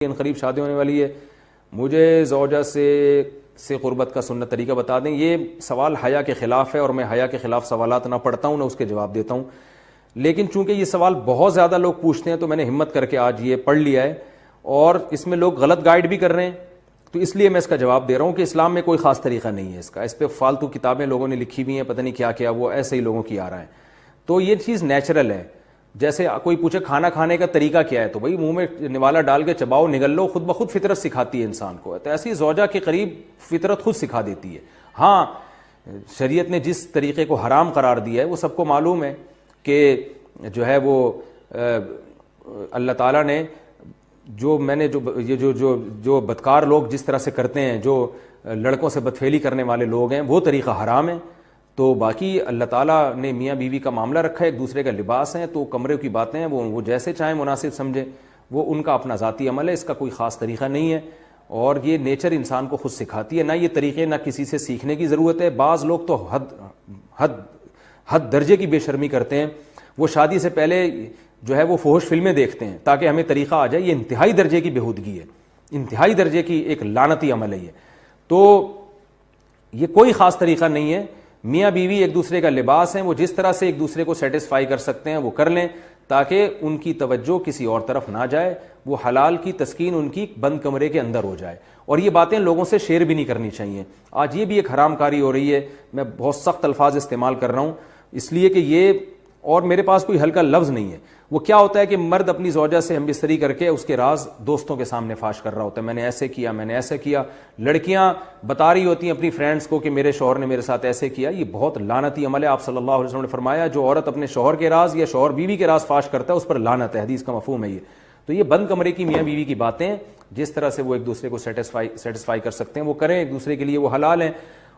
قریب شادی ہونے والی ہے، مجھے زوجہ سے قربت کا سنت طریقہ بتا دیں۔ یہ سوال حیا کے خلاف ہے اور میں حیا کے خلاف سوالات نہ پڑھتا ہوں نہ اس کے جواب دیتا ہوں، لیکن چونکہ یہ سوال بہت زیادہ لوگ پوچھتے ہیں تو میں نے ہمت کر کے آج یہ پڑھ لیا ہے، اور اس میں لوگ غلط گائیڈ بھی کر رہے ہیں، تو اس لیے میں اس کا جواب دے رہا ہوں کہ اسلام میں کوئی خاص طریقہ نہیں ہے اس کا۔ اس پہ فالتو کتابیں لوگوں نے لکھی ہوئی ہیں، پتہ نہیں کیا کیا، وہ ایسے ہی لوگوں کی آ رہا ہے۔ تو یہ چیز نیچرل ہے۔ جیسے کوئی پوچھے کھانا کھانے کا طریقہ کیا ہے، تو بھائی منہ میں نوالا ڈال کے چباؤ، نگل لو، خود بخود فطرت سکھاتی ہے انسان کو۔ تو ایسی زوجہ کے قریب فطرت خود سکھا دیتی ہے۔ ہاں، شریعت نے جس طریقے کو حرام قرار دیا ہے وہ سب کو معلوم ہے کہ جو ہے وہ اللہ تعالیٰ نے جو بدکار لوگ جس طرح سے کرتے ہیں، جو لڑکوں سے بدفعلی کرنے والے لوگ ہیں، وہ طریقہ حرام ہے۔ تو باقی اللہ تعالیٰ نے میاں بیوی کا معاملہ رکھا ہے، ایک دوسرے کا لباس ہے، تو کمرے کی باتیں ہیں وہ جیسے چاہیں مناسب سمجھیں، وہ ان کا اپنا ذاتی عمل ہے، اس کا کوئی خاص طریقہ نہیں ہے، اور یہ نیچر انسان کو خود سکھاتی ہے۔ نہ یہ طریقے نہ کسی سے سیکھنے کی ضرورت ہے۔ بعض لوگ تو حد درجے کی بے شرمی کرتے ہیں، وہ شادی سے پہلے جو ہے وہ فحش فلمیں دیکھتے ہیں تاکہ ہمیں طریقہ آ جائے۔ یہ انتہائی درجے کی بےہودگی ہے، انتہائی درجے کی ایک لعنتی عمل ہے یہ۔ تو یہ کوئی خاص طریقہ نہیں ہے۔ میاں بیوی ایک دوسرے کا لباس ہیں، وہ جس طرح سے ایک دوسرے کو سیٹسفائی کر سکتے ہیں وہ کر لیں، تاکہ ان کی توجہ کسی اور طرف نہ جائے، وہ حلال کی تسکین ان کی بند کمرے کے اندر ہو جائے۔ اور یہ باتیں لوگوں سے شیئر بھی نہیں کرنی چاہیے۔ آج یہ بھی ایک حرام کاری ہو رہی ہے، میں بہت سخت الفاظ استعمال کر رہا ہوں اس لیے کہ یہ، اور میرے پاس کوئی ہلکا لفظ نہیں ہے۔ وہ کیا ہوتا ہے کہ مرد اپنی زوجہ سے ہم بستری کر کے اس کے راز دوستوں کے سامنے فاش کر رہا ہوتا ہے، میں نے ایسے کیا، میں نے ایسے کیا۔ لڑکیاں بتا رہی ہوتی ہیں اپنی فرینڈز کو کہ میرے شوہر نے میرے ساتھ ایسے کیا۔ یہ بہت لعنتی عمل ہے۔ آپ صلی اللہ علیہ وسلم نے فرمایا جو عورت اپنے شوہر کے راز یا شوہر بیوی کے راز فاش کرتا ہے اس پر لعنت ہے، حدیث کا مفہوم ہے یہ۔ تو یہ بند کمرے کی میاں بیوی کی باتیں، جس طرح سے وہ ایک دوسرے کو سیٹسفائی کر سکتے ہیں وہ کریں، ایک دوسرے کے لیے وہ حلال ہیں،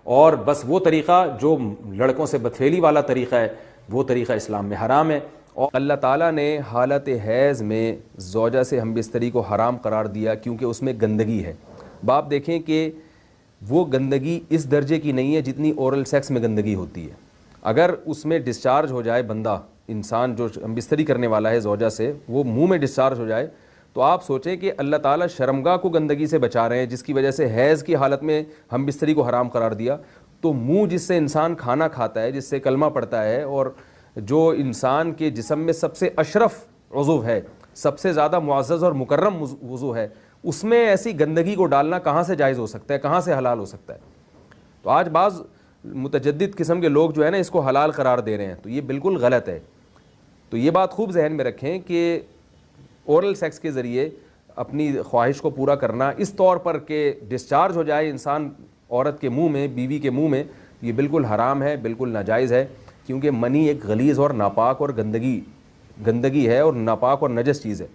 اور بس وہ طریقہ جو لڑکوں سے بدفعلی والا طریقہ ہے وہ طریقہ اسلام میں حرام ہے۔ اور اللہ تعالیٰ نے حالت حیض میں زوجہ سے ہم بستری کو حرام قرار دیا کیونکہ اس میں گندگی ہے۔ باپ دیکھیں کہ وہ گندگی اس درجے کی نہیں ہے جتنی اورل سیکس میں گندگی ہوتی ہے۔ اگر اس میں ڈسچارج ہو جائے بندہ، انسان جو ہم بستری کرنے والا ہے زوجہ سے، وہ منہ میں ڈسچارج ہو جائے، تو آپ سوچیں کہ اللہ تعالیٰ شرمگاہ کو گندگی سے بچا رہے ہیں، جس کی وجہ سے حیض کی حالت میں ہم بستری کو حرام قرار دیا۔ تو منہ جس سے انسان کھانا کھاتا ہے، جس سے کلمہ پڑھتا ہے، اور جو انسان کے جسم میں سب سے اشرف عضو ہے، سب سے زیادہ معزز اور مکرم عضو ہے، اس میں ایسی گندگی کو ڈالنا کہاں سے جائز ہو سکتا ہے، کہاں سے حلال ہو سکتا ہے؟ تو آج بعض متجدد قسم کے لوگ جو ہے نا اس کو حلال قرار دے رہے ہیں، تو یہ بالکل غلط ہے۔ تو یہ بات خوب ذہن میں رکھیں کہ اورل سیکس کے ذریعے اپنی خواہش کو پورا کرنا اس طور پر کہ ڈسچارج ہو جائے انسان عورت کے منہ میں، بیوی کے منہ میں، یہ بالکل حرام ہے، بالکل ناجائز ہے، کیونکہ منی ایک غلیظ اور ناپاک اور گندگی ہے اور ناپاک اور نجس چیز ہے۔